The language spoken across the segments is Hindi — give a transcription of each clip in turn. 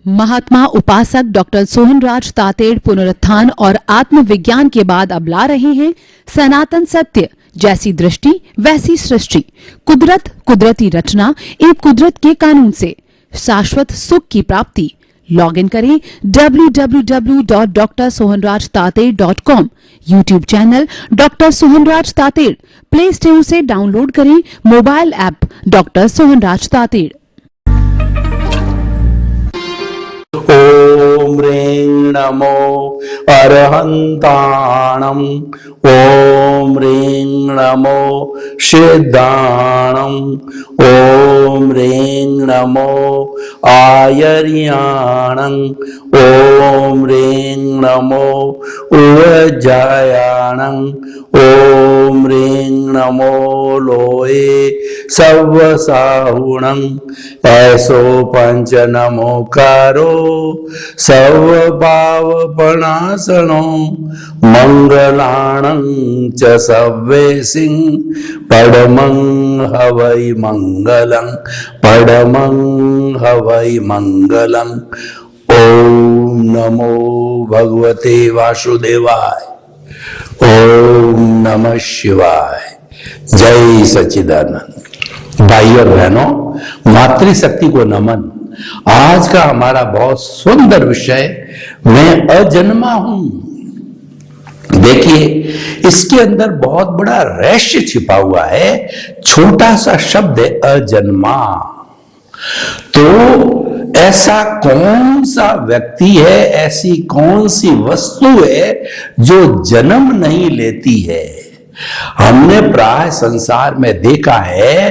महात्मा उपासक डॉक्टर सोहनराज तातेड़ पुनरुत्थान और आत्मविज्ञान के बाद अब ला रहे हैं सनातन सत्य, जैसी दृष्टि वैसी सृष्टि, कुदरत, कुदरती रचना एवं कुदरत के कानून से शाश्वत सुख की प्राप्ति। लॉग इन करें www.drsohanrajtated.com, YouTube channel doctor Sohanraj Tated, play store से डाउनलोड करें mobile app doctor Sohanraj Tated. ओम ह्रीं नमो अरहंताणं, ओम ह्रीं नमो सिद्धाणं, ओम ह्रीं नमो आयर्याणं, ओम ह्रीं नमो उज्जयाणं, ओम ह्रीं नमो लोये सवसाहुणं। ऐसो पंच नमोकारो सर्वभावपणासनो मंगलाणं च सव्वेसिं परमं हवै मंगलं, परमं हवै मंगलं। ओम नमो भगवते वासुदेवाय, ओम नमः शिवाय। जय सच्चिदानंद। भाई और बहनों, मातृशक्ति को नमन। आज का हमारा बहुत सुंदर विषय, मैं अजन्मा हूं। देखिए, इसके अंदर बहुत बड़ा रहस्य छिपा हुआ है। छोटा सा शब्द है अजन्मा। तो ऐसा कौन सा व्यक्ति है, ऐसी कौन सी वस्तु है जो जन्म नहीं लेती है? हमने प्राय संसार में देखा है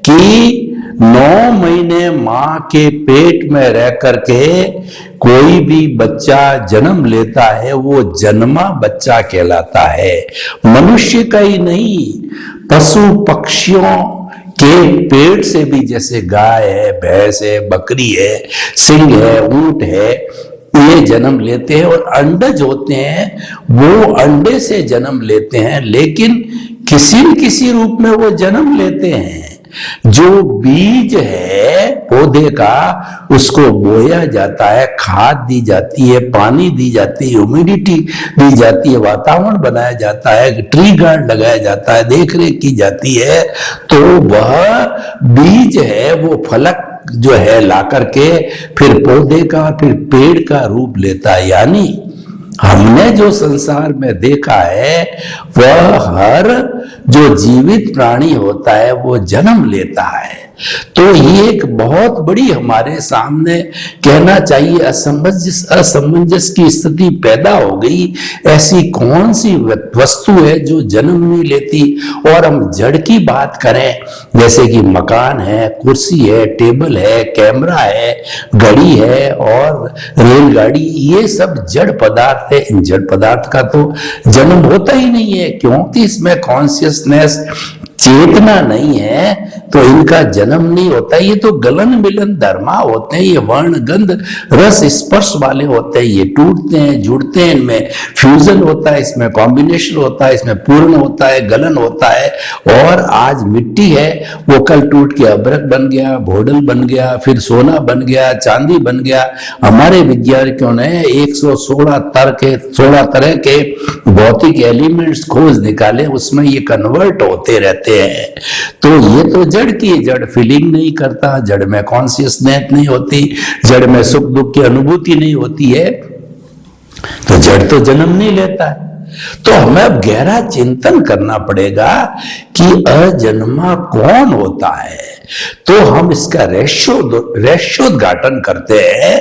कि 9 महीने मां के पेट में रह करके कोई भी बच्चा जन्म लेता है, वो जन्मा बच्चा कहलाता है। मनुष्य का ही नहीं, पशु पक्षियों के पेट से भी, जैसे गाय है, भैंस है, बकरी है, सिंह है, ऊंट है, ये जन्म लेते हैं। और अंडज होते हैं, वो अंडे से जन्म लेते हैं, लेकिन किसी न किसी रूप में वो जन्म लेते हैं। जो बीज है पौधे का, उसको बोया जाता है, खाद दी जाती है, पानी दी जाती है, ह्यूमिडिटी दी जाती है, वातावरण बनाया जाता है, ट्री गार्ड लगाया जाता है, देख रेख की जाती है। तो वह बीज है, वो फलक जो है ला करके फिर पौधे का, फिर पेड़ का रूप लेता है। यानी हमने जो संसार में देखा है, वह हर जो जीवित प्राणी होता है वो जन्म लेता है। तो ये एक बहुत बड़ी हमारे सामने कहना चाहिए असमंजस की स्थिति पैदा हो गई। ऐसी कौन सी वस्तु है जो जन्म नहीं लेती? और हम जड़ की बात करें, जैसे कि मकान है, कुर्सी है, टेबल है, कैमरा है, घड़ी है और रेलगाड़ी, ये सब जड़ पदार्थ है। इन जड़ पदार्थ का तो जन्म होता ही नहीं है, क्योंकि इसमें कॉन्शियसनेस, चेतना नहीं है, तो इनका जन्म नहीं होता। ये तो गलन मिलन धर्मा होते हैं, ये वर्ण गंध रस स्पर्श वाले होते हैं। ये टूटते हैं, जुड़ते हैं, इनमें फ्यूजन होता है, इसमें कॉम्बिनेशन होता है, इसमें पूर्ण होता है, गलन होता है। और आज मिट्टी है, वो कल टूट के अभ्रक बन गया, भोडल बन गया, फिर सोना बन गया, चांदी बन गया। हमारे वैज्ञानिकों ने 116 तरह के भौतिक एलिमेंट्स खोज निकाले, उसमें ये कन्वर्ट होते रहते हैं। तो ये तो जड़ की, जड़ फीलिंग नहीं करता, जड़ में कॉन्शियसनेस नहीं होती, जड़ में सुख दुख की अनुभूति नहीं होती है, तो जड़ तो जन्म नहीं लेता है। तो हमें अब गहरा चिंतन करना पड़ेगा कि अजन्मा कौन होता है। तो हम इसका रहस्योद्घाटन करते हैं।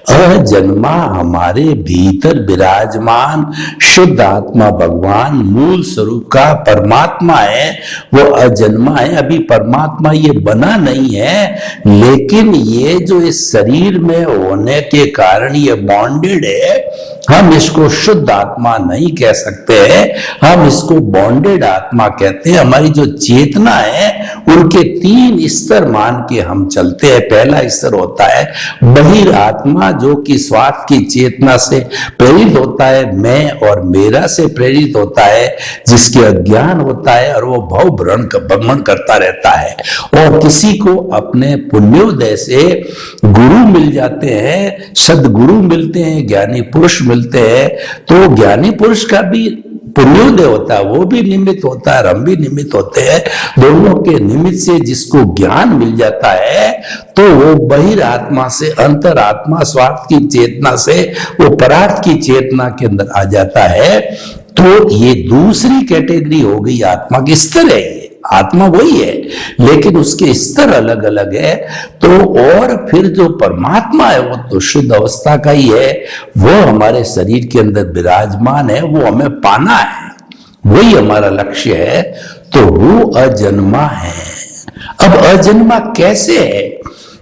अजन्मा हमारे भीतर विराजमान शुद्ध आत्मा भगवान मूल स्वरूप का परमात्मा है, वो अजन्मा है। अभी परमात्मा ये बना नहीं है, लेकिन ये जो इस शरीर में होने के कारण ये बॉन्डेड है, हम इसको शुद्ध आत्मा नहीं कह सकते हैं, हम इसको बॉन्डेड आत्मा कहते हैं। हमारी जो चेतना है उनके 3 स्तर मान के हम चलते हैं। पहला स्तर होता है बहिर आत्मा, जो कि स्वार्थ की चेतना से प्रेरित होता है, मैं और मेरा से प्रेरित होता है, जिसके अज्ञान होता है और वो भव भ्रमण करता रहता है। और किसी को अपने पुण्योदय से गुरु मिल जाते हैं, सदगुरु मिलते हैं, ज्ञानी पुरुष मिलते हैं, तो ज्ञानी पुरुष का भी पुण्योदय होता है, वो भी निमित्त होता है, हम भी निमित्त होते हैं। दोनों के निमित्त से जिसको ज्ञान मिल जाता है तो वो बहिर आत्मा से अंतर आत्मा, स्वार्थ की चेतना से वो परार्थ की चेतना के अंदर आ जाता है। तो ये दूसरी कैटेगरी हो गई आत्मा की। स्तर है, ये आत्मा वही है लेकिन उसके स्तर अलग अलग है। तो और फिर जो परमात्मा है वो तो शुद्ध अवस्था का ही है, वो हमारे शरीर के अंदर विराजमान है, वो हमें पाना है, वही हमारा लक्ष्य है। तो वो अजन्मा है। अब अजन्मा कैसे है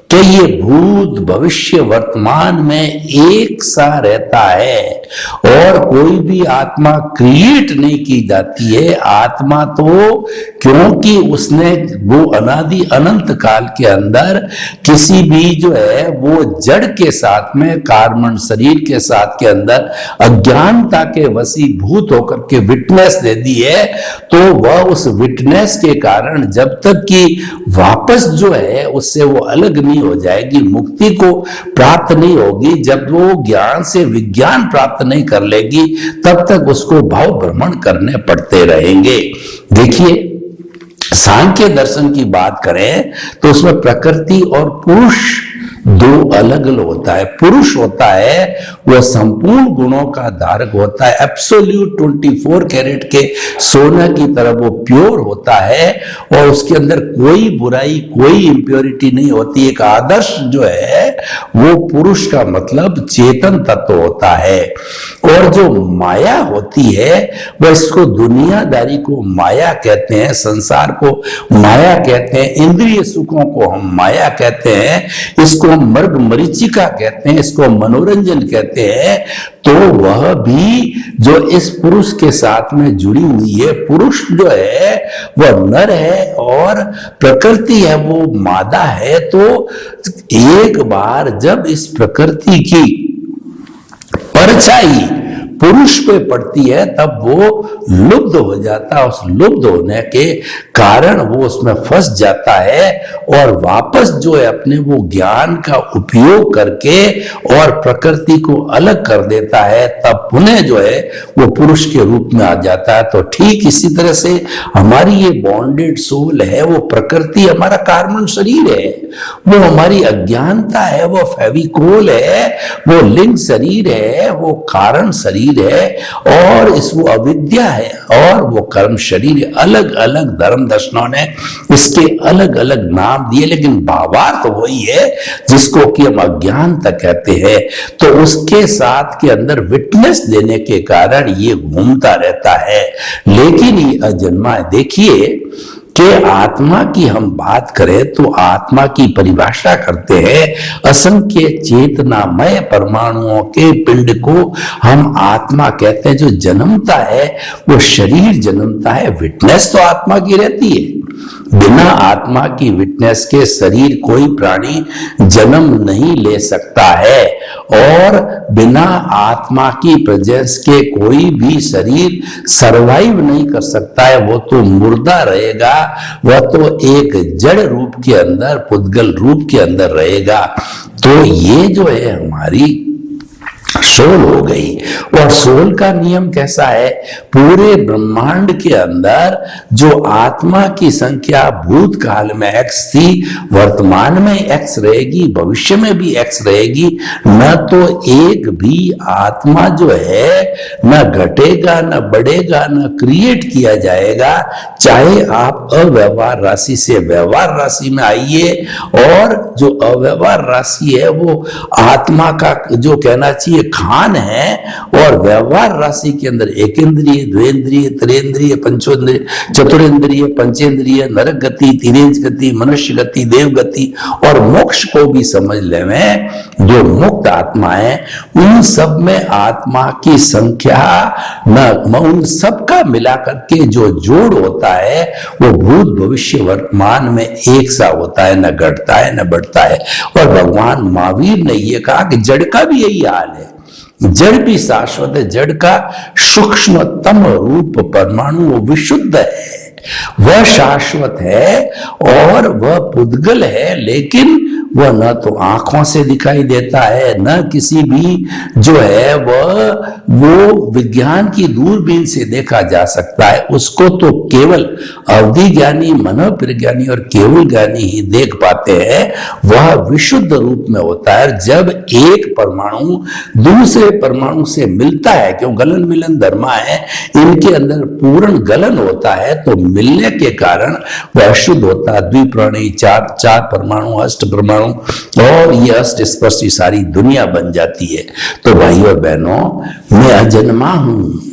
कि ये भूत भविष्य वर्तमान में एक सा रहता है और कोई भी आत्मा क्रिएट नहीं की जाती है। आत्मा तो क्योंकि उसने वो अनादि अनंत काल के अंदर किसी भी जो है वो जड़ के साथ में कार्बन शरीर के साथ के अंदर अज्ञानता के वशीभूत होकर के विटनेस दे दी है। तो वह उस विटनेस के कारण जब तक कि वापस जो है उससे वो अलग नहीं हो जाएगी, मुक्ति को प्राप्त नहीं होगी, जब वो ज्ञान से विज्ञान प्राप्त नहीं कर लेगी, तब तक उसको भाव भ्रमण करने पड़ते रहेंगे। देखिए, सांख्य दर्शन की बात करें तो उसमें प्रकृति और पुरुष दो अलग अलग होता है। पुरुष होता है वह संपूर्ण गुणों का धारक होता है, एब्सोल्यूट 24 कैरेट के सोना की तरह वो प्योर होता है और उसके अंदर कोई बुराई कोई इंप्योरिटी नहीं होती। एक आदर्श जो है वो पुरुष का मतलब चेतन तत्व होता है। और जो माया होती है वह, इसको दुनियादारी को माया कहते हैं, संसार को माया कहते हैं, इंद्रिय सुखों को हम माया कहते हैं, इसको मर्ग मरीचिका कहते हैं, इसको मनोरंजन कहते हैं। तो वह भी जो इस पुरुष के साथ में जुड़ी हुई है, पुरुष जो है वह नर है और प्रकृति है वो मादा है। तो एक बार जब इस प्रकृति की परछाई पुरुष पे पड़ती है तब वो लुब्ध हो जाता है। उस लुब्ध होने के कारण वो उसमें फंस जाता है और वापस जो है अपने वो ज्ञान का उपयोग करके और प्रकृति को अलग कर देता है, तब पुनः जो है वो पुरुष के रूप में आ जाता है। तो ठीक इसी तरह से हमारी ये बॉन्डेड सोल है, वो प्रकृति हमारा कार्बन शरीर है, वो हमारी अज्ञानता है, वो फेविकोल है, वो लिंग शरीर है, वो कारण शरीर है और इस वो अविद्या है और वो कर्म शरीर। अलग अलग धर्म दर्शनों ने इसके अलग अलग नाम दिए लेकिन भावार्थ तो वही है जिसको कि हम अज्ञानता कहते हैं। तो उसके साथ के अंदर विटनेस देने के कारण ये घूमता रहता है लेकिन ये अजन्मा है। देखिए कि आत्मा की हम बात करें तो आत्मा की परिभाषा करते हैं, असंख्य चेतनामय परमाणुओं के पिंड को हम आत्मा कहते हैं। जो जन्मता है वो शरीर जन्मता है, विटनेस तो आत्मा की रहती है। बिना आत्मा की विटनेस के शरीर कोई प्राणी जन्म नहीं ले सकता है और बिना आत्मा की प्रेजेंस के कोई भी शरीर सरवाइव नहीं कर सकता है। वो तो मुर्दा रहेगा, वह तो एक जड़ रूप के अंदर, पुद्गल रूप के अंदर रहेगा। तो ये जो है हमारी सोल हो गई। और सोल का नियम कैसा है, पूरे ब्रह्मांड के अंदर जो आत्मा की संख्या भूतकाल में x थी, वर्तमान में x रहेगी, भविष्य में भी x रहेगी। न तो एक भी आत्मा जो है न घटेगा न बढ़ेगा न क्रिएट किया जाएगा। चाहे आप अव्यवहार राशि से व्यवहार राशि में आइए और जो अव्यवहार राशि है वो आत्मा का जो कहना चाहिए खान है और व्यवहार राशि के अंदर एकेंद्रिय, द्वेंद्रिय, त्रिंद्रिय, पंचोन्द्रिय, चतुरेंद्रिय, पंचेंद्रिय, नरक गति, तिरेंज गति, मनुष्य गति, देव गति और मोक्ष को भी समझ ले में जो मुक्त आत्मा है उन सब में आत्मा की संख्या न उन सब का मिलाकर के जो जोड़ होता है वो भूत भविष्य वर्तमान में एक सा होता है, न घटता है न बढ़ता है। और भगवान महावीर ने यह कहा कि जड़ का भी यही हाल है, जड़ भी शाश्वत है, जड़ का सूक्ष्मतम रूप परमाणु वो विशुद्ध है, वह शाश्वत है और वह पुद्गल है, लेकिन वह न तो आंखों से दिखाई देता है न किसी भी जो है वो विज्ञान की दूरबीन से देखा जा सकता है। उसको तो केवल अवधि ज्ञानी, मनोप्रज्ञानी और केवल ज्ञानी ही देख पाते हैं। वह विशुद्ध रूप में होता है। जब एक परमाणु दूसरे परमाणु से मिलता है, क्यों गलन मिलन धर्मा है, इनके अंदर पूर्ण गलन होता है, तो मिलने के कारण वह अशुद्ध होता है। द्विप्राणी, चार परमाणु, अष्ट परमाणु और ये अष्ट स्पर्शी सारी दुनिया बन जाती है। तो भाई और बहनों, मैं अजन्मा हूं।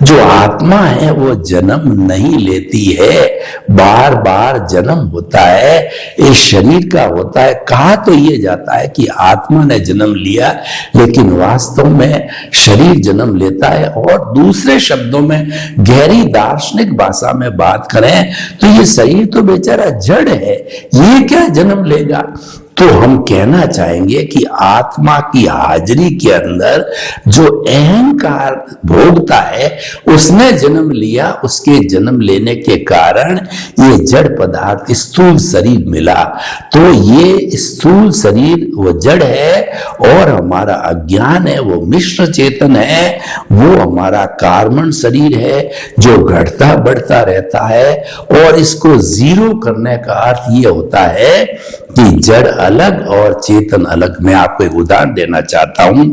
जो आत्मा है वो जन्म नहीं लेती है, बार बार जन्म होता है, इस शरीर का होता है। कहा तो ये जाता है कि आत्मा ने जन्म लिया, लेकिन वास्तव में शरीर जन्म लेता है। और दूसरे शब्दों में गहरी दार्शनिक भाषा में बात करें तो ये शरीर तो बेचारा जड़ है, ये क्या जन्म लेगा। तो हम कहना चाहेंगे कि आत्मा की हाजिरी के अंदर जो अहंकार भोगता है उसने जन्म लिया, उसके जन्म लेने के कारण ये जड़ पदार्थ स्थूल शरीर मिला। तो ये स्थूल शरीर वो जड़ है और हमारा अज्ञान है वो मिश्र चेतन है, वो हमारा कार्बन शरीर है जो घटता बढ़ता रहता है। और इसको जीरो करने का अर्थ ये होता है कि जड़ अलग और चेतन अलग। मैं आपको एक उदाहरण देना चाहता हूं।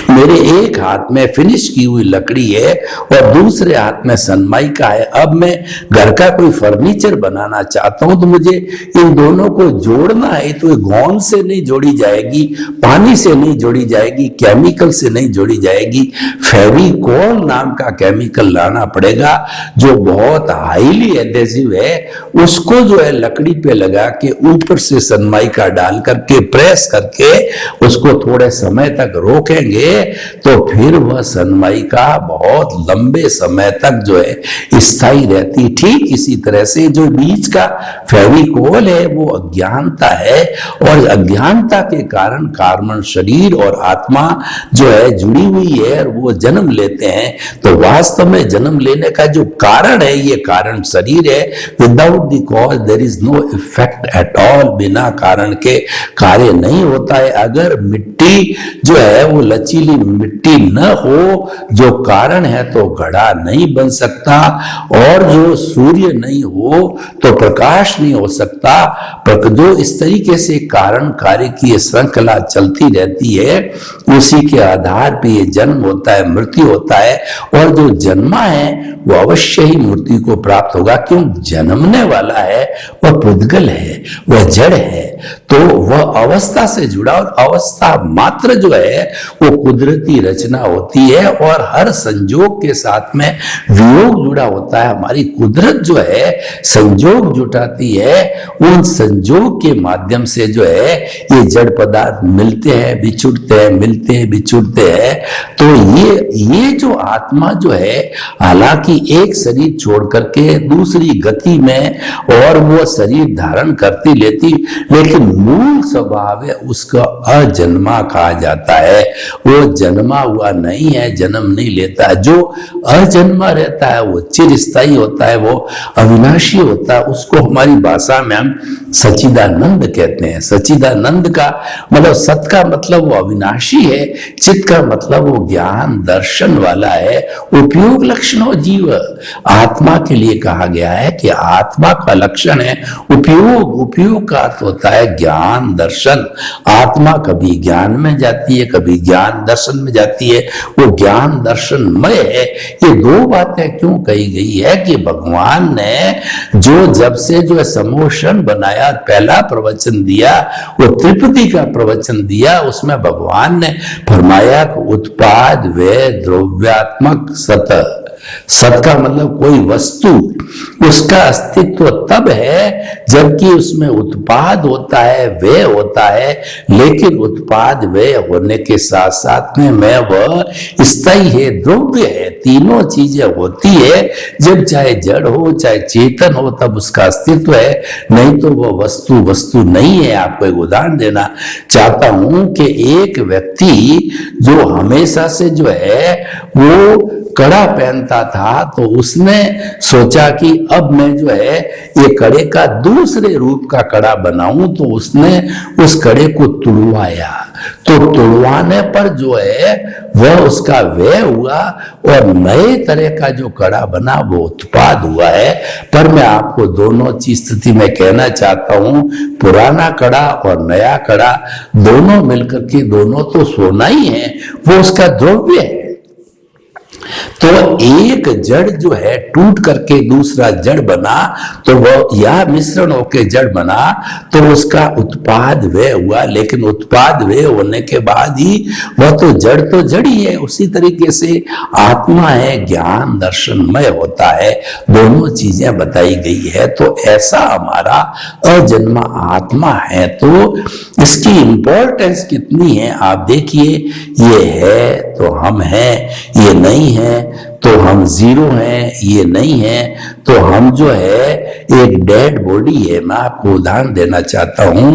मेरे एक हाथ में फिनिश की हुई लकड़ी है और दूसरे हाथ में सनमाइका है। अब मैं घर का कोई फर्नीचर बनाना चाहता हूं तो मुझे इन दोनों को जोड़ना है। तो गोंद से नहीं जोड़ी जाएगी, पानी से नहीं जोड़ी जाएगी, केमिकल से नहीं जोड़ी जाएगी। फेविकोल नाम का केमिकल लाना पड़ेगा जो बहुत हाईली एडेसिव है। उसको जो है लकड़ी पे लगा के ऊपर से सनमाइका डाल करके प्रेस करके उसको थोड़े समय तक रोकेंगे तो फिर वह सनमाइका बहुत लंबे समय तक जो है स्थायी रहती। ठीक इसी तरह से जो बीच का फेविकोल है वो अज्ञानता है और अज्ञानता के कारण कार्बन शरीर और आत्मा जो है जुड़ी हुई है और वो जन्म लेते हैं। तो वास्तव में जन्म लेने का जो कारण है ये कारण शरीर है। Without the cause there is no effect at all. बिना कारण के कार्य नहीं होता है। अगर मिट्टी जो है वो लचीली मिट्टी न हो जो कारण है तो घड़ा नहीं बन सकता, और जो सूर्य नहीं हो तो प्रकाश नहीं हो सकता। जो इस तरीके से कारण कार्य की श्रृंखला चलती रहती है उसी के आधार पर ये जन्म होता है, मृत्यु होता है। और जो जन्मा है वो अवश्य ही मृत्यु को प्राप्त होगा, क्यों जन्मने वाला है वह पुद्गल है, वह जड़ है। तो वह अवस्था से जुड़ा और अवस्था मात्र जो है वो कुदरती रचना होती है और हर संजोग के साथ में वियोग जुड़ा होता है। हमारी कुदरत जो है संजोग जुटाती है, उन संजोग के माध्यम से जो है ये जड़ पदार्थ मिलते हैं, बिछुड़ते हैं, मिलते हैं, बिछुड़ते हैं। तो ये जो आत्मा जो है हालांकि एक शरीर छोड़ करके दूसरी गति में और वो शरीर धारण करती लेती, लेकिन मूल स्वभाव है उसका अजन्मा कहा जाता है। वो जन्मा हुआ नहीं है, जन्म नहीं लेता। जो अजन्मा रहता है वो चिरस्थायी होता है, वो अविनाशी होता है। उसको हमारी भाषा में हम सच्चिदानंद कहते हैं। सच्चिदानंद का मतलब सत का मतलब वो अविनाशी है, चित का मतलब वो ज्ञान दर्शन वाला है। उपयोग लक्षणों जीव आत्मा के लिए कहा गया है कि आत्मा का लक्षण है उपयोग। उपयोग का अर्थ होता है है ज्ञान दर्शन। आत्मा कभी ज्ञान में जाती है, कभी ज्ञान दर्शन में जाती है, वो ज्ञान दर्शनमय है। ये दो बातें क्यों कही गई है कि भगवान ने जब से जो समोशन बनाया, पहला प्रवचन दिया, वो त्रिपदी का प्रवचन दिया, उसमें भगवान ने फरमाया उत्पाद व द्रव्यात्मक सत। सत का मतलब कोई वस्तु, उसका अस्तित्व तब है जबकि उसमें उत्पाद होता है, व्यय होता है, लेकिन उत्पाद व्यय होने के साथ साथ में वह स्थायी है, द्रव्य है। तीनों चीजें होती है जब चाहे जड़ हो चाहे चेतन हो, तब उसका अस्तित्व है, नहीं तो वह वस्तु नहीं है। आपको एक उदाहरण देना चाहता हूं कि एक व्यक्ति जो हमेशा से जो है वो कड़ा पहनता था, तो उसने सोचा कि अब मैं जो है ये कड़े का दूसरे रूप का कड़ा बनाऊं, तो उसने उस कड़े को तुड़वाया। तो तुड़वाने पर जो है वह उसका व्यय हुआ और नए तरह का जो कड़ा बना वो उत्पाद हुआ है। पर मैं आपको दोनों चीज स्थिति में कहना चाहता हूं, पुराना कड़ा और नया कड़ा दोनों मिलकर के दोनों तो सोना ही है, वो उसका द्रव्य है। तो एक जड़ जो है टूट करके दूसरा जड़ बना, तो वह या मिश्रण होके जड़ बना, तो उसका उत्पाद व्यय हुआ। लेकिन उत्पाद व्यय होने के बाद ही वह तो जड़ ही है। उसी तरीके से आत्मा है, ज्ञान दर्शनमय होता है, दोनों चीजें बताई गई है। तो ऐसा हमारा अजन्मा आत्मा है, तो इसकी इंपॉर्टेंस कितनी है आप देखिए। ये है तो हम हैं, ये नहीं है तो हम जीरो हैं, ये नहीं है तो हम जो है एक डेड बॉडी है। मैं आपको उदाहरण देना चाहता हूं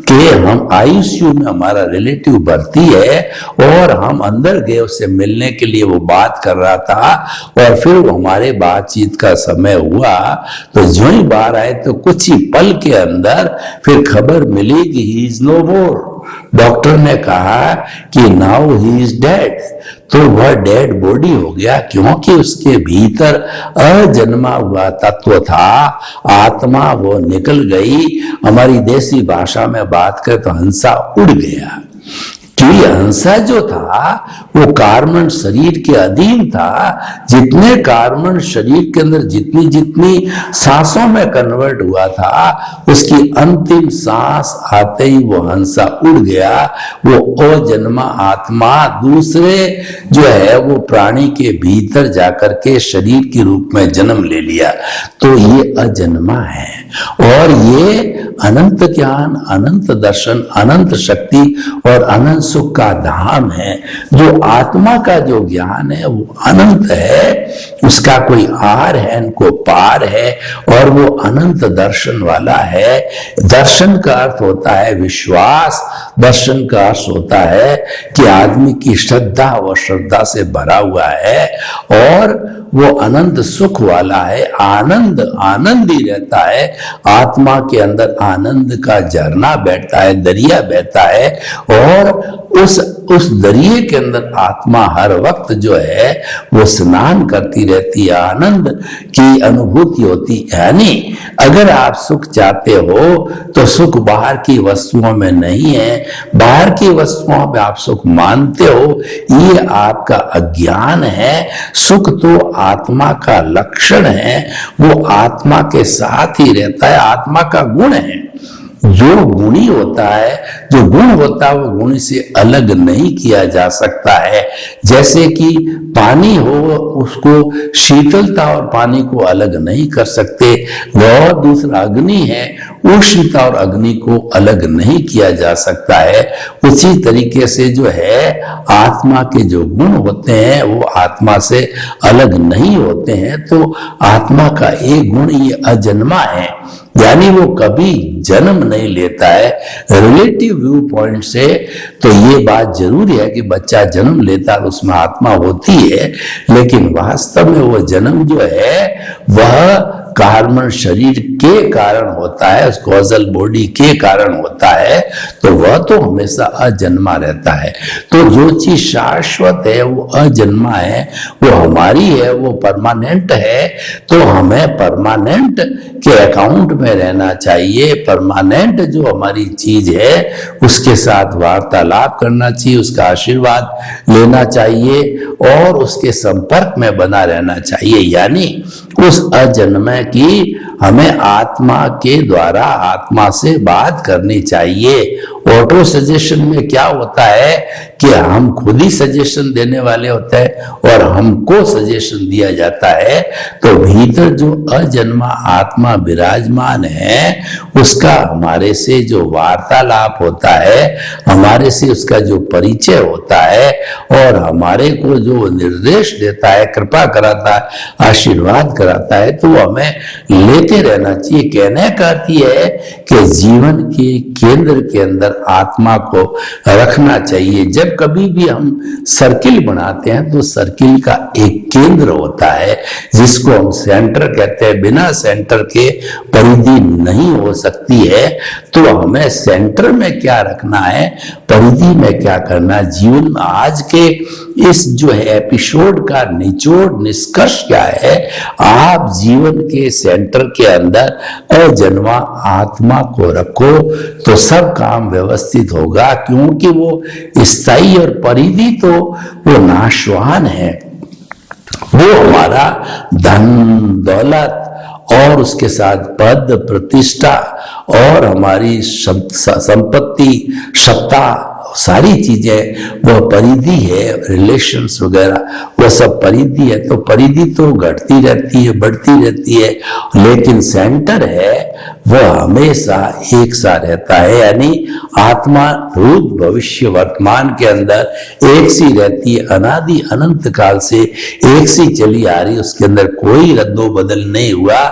कि हम आईसीयू में हमारा रिलेटिव भर्ती है और हम अंदर गए, उससे मिलने के लिए वो बात कर रहा था, और फिर वो हमारे बातचीत का समय हुआ, तो जो ही बाहर आए तो कुछ ही पल के अंदर फिर खबर मिली कि he is no more. Doctor ने कहा कि नाउ ही इज डेड। तो वह डेड बॉडी हो गया, क्योंकि उसके भीतर अजन्मा हुआ तत्व था, आत्मा, वो निकल गई। हमारी देसी भाषा में बात करें तो हंसा उड़ गया। क्योंकि हंसा जो था वो कार्बन शरीर के अधीन था। जितने कार्बन शरीर के अंदर जितनी सांसों में कन्वर्ट हुआ था, उसकी अंतिम सांस आते ही वो हंसा उड़ गया। वो अजन्मा आत्मा दूसरे जो है वो प्राणी के भीतर जाकर के शरीर के रूप में जन्म ले लिया। तो ये अजन्मा है और ये अनंत ज्ञान, अनंत दर्शन, अनंत शक्ति और अनंत सुख का धाम है। जो आत्मा का जो ज्ञान है वो अनंत है, उसका कोई आर है इनको पार है, और वो अनंत दर्शन वाला है। दर्शन का अर्थ होता है विश्वास, दर्शन का अर्थ होता है कि आदमी की श्रद्धा व श्रद्धा से भरा हुआ है और वो अनंत सुख वाला है। आनंद ही रहता है। आत्मा के अंदर आनंद का झरना बैठता है, दरिया बहता है, और उस दरिये के अंदर आत्मा हर वक्त जो है वो स्नान करती रहती है, आनंद की अनुभूति होती है। यानी अगर आप सुख चाहते हो तो सुख बाहर की वस्तुओं में नहीं है, बाहर की वस्तुओं में आप सुख मानते हो, ये आपका अज्ञान है। सुख तो आत्मा का लक्षण है, वो आत्मा के साथ ही रहता है, आत्मा का गुण है। जो गुणी होता है, जो गुण होता है वो गुण से अलग नहीं किया जा सकता है। जैसे कि पानी हो, उसको शीतलता और पानी को अलग नहीं कर सकते। और दूसरा अग्नि है, उष्णता और अग्नि को अलग नहीं किया जा सकता है। उसी तरीके से जो है आत्मा के जो गुण होते हैं वो आत्मा से अलग नहीं होते हैं। तो आत्मा का एक गुण ये अजन्मा है, यानी वो कभी जन्म नहीं लेता है। रिलेटिव व्यू पॉइंट से तो ये बात जरूरी है कि बच्चा जन्म लेता है, उसमें आत्मा होती है, लेकिन वास्तव में वो जन्म जो है वह कार्बन शरीर के कारण होता है, उस कॉजल बॉडी के कारण होता है, तो वह तो हमेशा अजन्मा रहता है। तो जो चीज शाश्वत है वो अजन्मा है, वो हमारी है, वो परमानेंट है। तो हमें परमानेंट के अकाउंट में रहना चाहिए, परमानेंट जो हमारी चीज है उसके साथ वार्तालाप करना चाहिए, उसका आशीर्वाद लेना चाहिए और उसके संपर्क में बना रहना चाहिए। यानी उस अजन्मे की हमें आत्मा के द्वारा आत्मा से बात करनी चाहिए। ऑटो सजेशन में क्या होता है कि हम खुद ही सजेशन देने वाले होते हैं और हमको सजेशन दिया जाता है। तो भीतर जो अजन्मा आत्मा विराजमान है उसका हमारे से जो वार्तालाप होता है, हमारे से उसका जो परिचय होता है और हमारे को जो निर्देश देता है, कृपा कराता है, आशीर्वाद कराता है, तो हमें लेते रहना चाहिए। कहने का अर्थ है कि जीवन के केंद्र के अंदर आत्मा को रखना चाहिए। जब कभी भी हम सर्किल बनाते हैं तो सर्किल का एक केंद्र होता है जिसको हम सेंटर कहते हैं। बिना सेंटर के परिधि नहीं हो सकती है। तो हमें सेंटर में क्या रखना है, परिधि में क्या करना है। जीवन में आज के इस जो है एपिसोड का निचोड़ निष्कर्ष क्या है, आप जीवन के सेंटर के अंदर अजन्मा आत्मा को रखो तो सब काम व्यवस्थित होगा, क्योंकि वो स्थायी और परिधि तो वो नाशवान है। वो हमारा धन दौलत और उसके साथ पद प्रतिष्ठा और हमारी संपत्ति सत्ता सारी चीजें वो परिधि है, रिलेशंस वगैरह वो सब परिधि है। तो परिधि तो घटती रहती है, बढ़ती रहती है, लेकिन सेंटर है वह हमेशा एक सा रहता है। यानी आत्मा भूत भविष्य वर्तमान के अंदर एक सी रहती है, अनादि अनंत काल से एक सी चली आ रही, उसके अंदर कोई रद्दो बदल नहीं हुआ।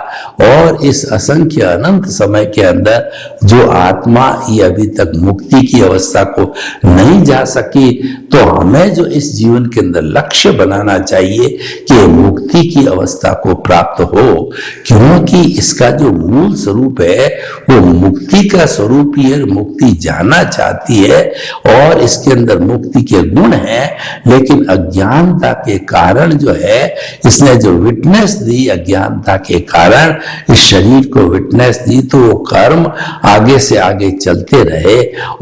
और इस असंख्य अनंत समय के अंदर जो आत्मा ये अभी तक मुक्ति की अवस्था को नहीं जा सकी, तो हमें जो इस जीवन के अंदर लक्ष्य बनाना चाहिए कि मुक्ति की अवस्था को प्राप्त हो, क्योंकि इसका जो मूल स्वरूप है वो मुक्ति का स्वरूप ही है। मुक्ति जाना चाहती है और इसके अंदर मुक्ति के गुण हैं, लेकिन अज्ञानता के कारण जो है इसने जो विटनेस दी, अज्ञानता के कारण इस शरीर को विटनेस दी, तो वो कर्म आगे से आगे चलते रहे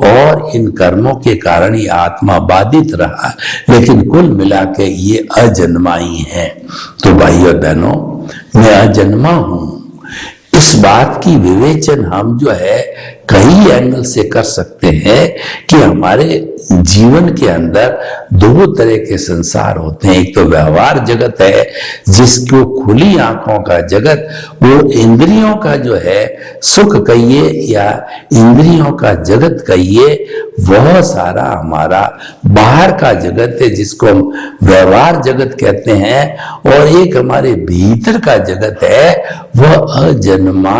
और इन कर्मों के कारण ही आत्मा बाधित रहा। लेकिन कुल मिला के ये अजन्मा ही है। तो भाई और बहनों, मैं अजन्मा हूं, इस बात की विवेचन हम जो है कई एंगल से कर सकते हैं कि हमारे जीवन के अंदर दो तरह के संसार होते हैं। एक तो व्यवहार जगत है जिसको खुली आंखों का जगत, वो इंद्रियों का जो है सुख कहिए या इंद्रियों का जगत कहिए, वह सारा हमारा बाहर का जगत है जिसको हम व्यवहार जगत कहते हैं। और एक हमारे भीतर का जगत है, वह अजन्मा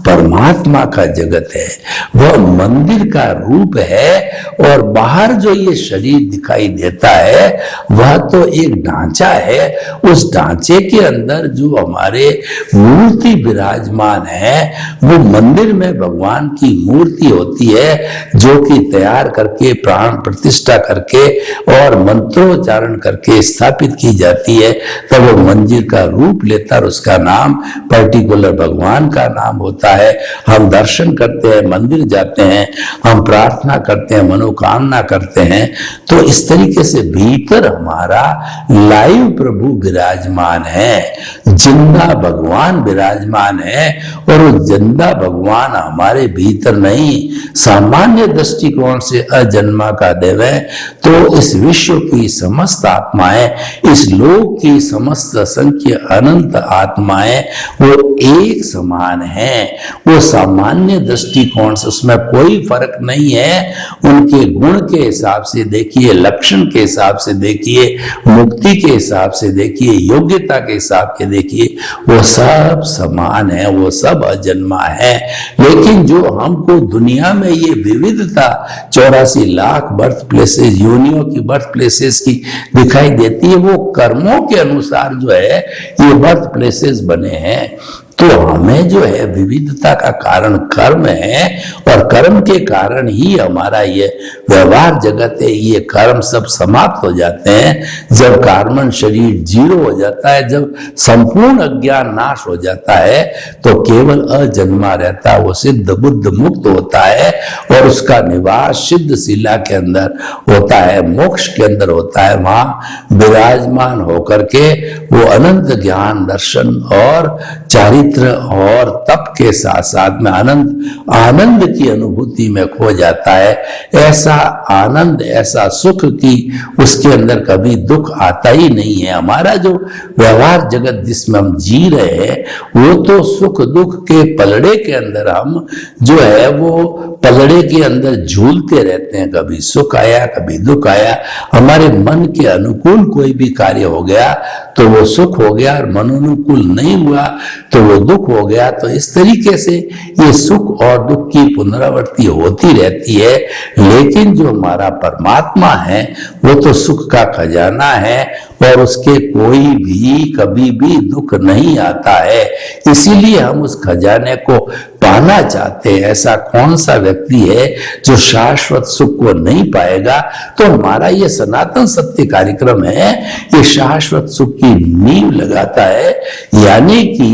परमात्मा का जगत है, वह मंदिर का रूप है। और बाहर जो ये शरीर दिखाई देता है वह तो एक ढांचा है, उस ढांचे के अंदर जो हमारे मूर्ति विराजमान है वो मंदिर में भगवान की मूर्ति होती है, जो कि तैयार करके प्राण प्रतिष्ठा करके और मंत्रोच्चारण करके स्थापित की जाती है। तब वो मंदिर का रूप लेता है और उसका नाम पर्टिकुलर भगवान का नाम होता है। हम दर्शन करते हैं, मंदिर जाते हैं, हम प्रार्थना करते हैं, मनोकामना करते हैं। तो इस तरीके से भीतर हमारा लाइव प्रभु विराजमान है, जिंदा भगवान विराजमान है। और वो जिंदा भगवान हमारे भीतर नहीं, सामान्य दृष्टिकोण से अजन्मा का देव है। तो इस विश्व की समस्त आत्माएं, इस लोक की समस्त असंख्य अनंत आत्माएं वो एक समान है। वो सामान्य दृष्टिकोण से उसमें कोई फर्क नहीं है। उनके गुण के हिसाब से देखिए, लक्षण के हिसाब से देखिए, मुक्ति के हिसाब से देखिए, योग्यता के हिसाब से देखिए, वो सब समान है, वो सब अजन्मा है। लेकिन जो हमको दुनिया में ये विविधता 84 लाख बर्थ प्लेसेस, योनियों की बर्थ प्लेसेस की दिखाई देती है, वो कर्मों के अनुसार जो है ये बर्थ प्लेसेस बने हैं। तो हमें जो है विविधता का कारण कर्म है, और कर्म के कारण ही हमारा ये व्यवहार जगत है। ये कर्म सब समाप्त हो जाते हैं जब कार्बन शरीर जीरो हो जाता है, जब संपूर्ण अज्ञान नाश हो जाता है, तो केवल अजन्मा रहता है, वो सिद्ध बुद्ध मुक्त होता है और उसका निवास सिद्ध शिला के अंदर होता है, मोक्ष के अंदर होता है। वहां विराजमान होकर के वो अनंत ज्ञान, दर्शन और चारित्र और तप के साथ साथ में अनंत आनंद की अनुभूति में खो जाता है। ऐसा आनंद, ऐसा सुख कि उसके अंदर कभी दुख आता ही नहीं है। हमारा जो व्यवहार जगत जिसमें हम जी रहे हैं, वो तो सुख दुख के पलड़े के अंदर हम जो है वो पलड़े के अंदर झूलते रहते हैं। कभी सुख आया, कभी दुख आया। हमारे मन के अनुकूल कोई भी कार्य हो गया तो वो सुख हो गया, और मन अनुकूल नहीं हुआ तो वो दुख हो गया। तो इस तरीके से ये सुख और दुख की पुनरावृत्ति होती रहती है। लेकिन जो हमारा परमात्मा है वो तो सुख का खजाना है, और उसके कोई भी कभी भी दुख नहीं आता है। इसीलिए हम उस खजाने को पाना चाहते हैं। ऐसा कौन सा व्यक्ति है जो शाश्वत सुख को नहीं पाएगा? तो हमारा ये सनातन सत्य कार्यक्रम है, ये शाश्वत सुख की नींव लगाता है। यानी कि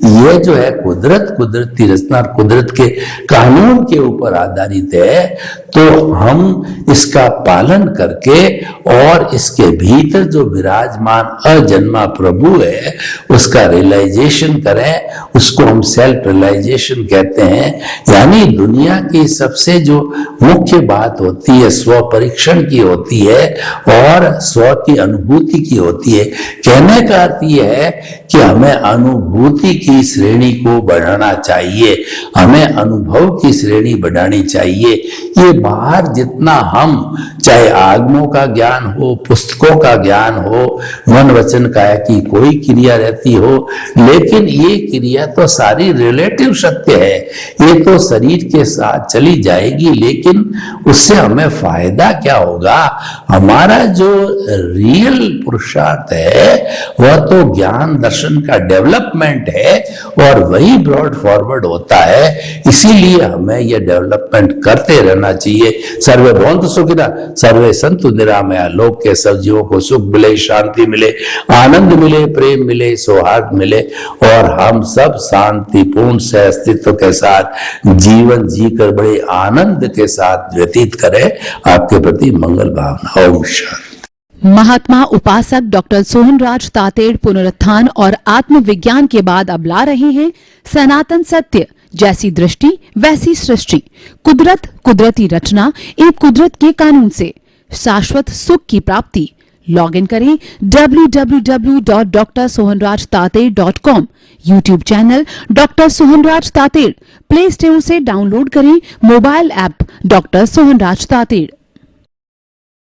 ये जो है कुदरत, कुदरती रचना, कुदरत के कानून के ऊपर आधारित है। तो हम इसका पालन करके और इसके भीतर जो विराजमान अजन्मा प्रभु है उसका रियलाइजेशन करें। उसको हम सेल्फ रियलाइजेशन कहते हैं। यानी दुनिया की सबसे जो मुख्य बात होती है स्व परीक्षण की होती है और स्व की अनुभूति की होती है। कहने का अर्थ यह है कि हमें अनुभूति की श्रेणी को बढ़ाना चाहिए, हमें अनुभव की श्रेणी बढ़ानी चाहिए। ये बाहर जितना हम, चाहे आगमों का ज्ञान हो, पुस्तकों का ज्ञान हो, मन वचन काया की कोई क्रिया रहती हो, लेकिन ये क्रिया तो सारी रिलेटिव सत्य है। ये तो शरीर के साथ चली जाएगी, लेकिन उससे हमें फायदा क्या होगा? हमारा जो रियल पुरुषार्थ है वह तो ज्ञान दर्शन का डेवलपमेंट है, और वही ब्रॉड फॉरवर्ड होता है। इसीलिए हमें यह डेवलपमेंट करते रहना चाहिए। सर्वे भवन्तु सुखिनः, सर्वे सन्तु निरामया। लोक के सब जीवों को सुख मिले, शांति मिले, आनंद मिले, प्रेम मिले, सौहार्द मिले, और हम सब शांतिपूर्ण से अस्तित्व के साथ जीवन जीकर बड़े आनंद के साथ व्यतीत करें। आपके प्रति मंगल भावना। ओम शांति। महात्मा उपासक डॉक्टर सोहनराज तातेड़ पुनरुत्थान और आत्मविज्ञान के बाद अब ला रहे हैं सनातन सत्य, जैसी दृष्टि वैसी सृष्टि, कुदरत, कुदरती रचना एवं कुदरत के कानून से शाश्वत सुख की प्राप्ति। लॉग इन करें www.drsohanrajtater.com, YouTube channel doctor Sohanraj Tated, play store से डाउनलोड करें mobile app doctor Sohanraj Tated.